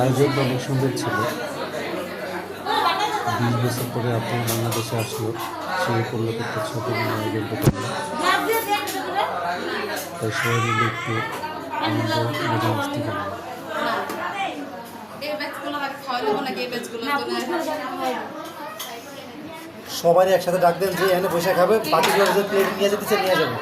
আয়োজন অনেক সুন্দর ছিল। 20 বছর পরে আপনার বাংলাদেশে আসলো, সেই উপলক্ষে একটা ছোট কোনো আয়োজনটা করলো। তাই সবাই মিলে একটু আনন্দ মজা মস্তি করলো। সবাই একসাথে ডাক দেন যে এখানে বসে খাবে, বাকিগুলো যে প্লেট নিয়ে যেতে চাই নিয়ে যাবে।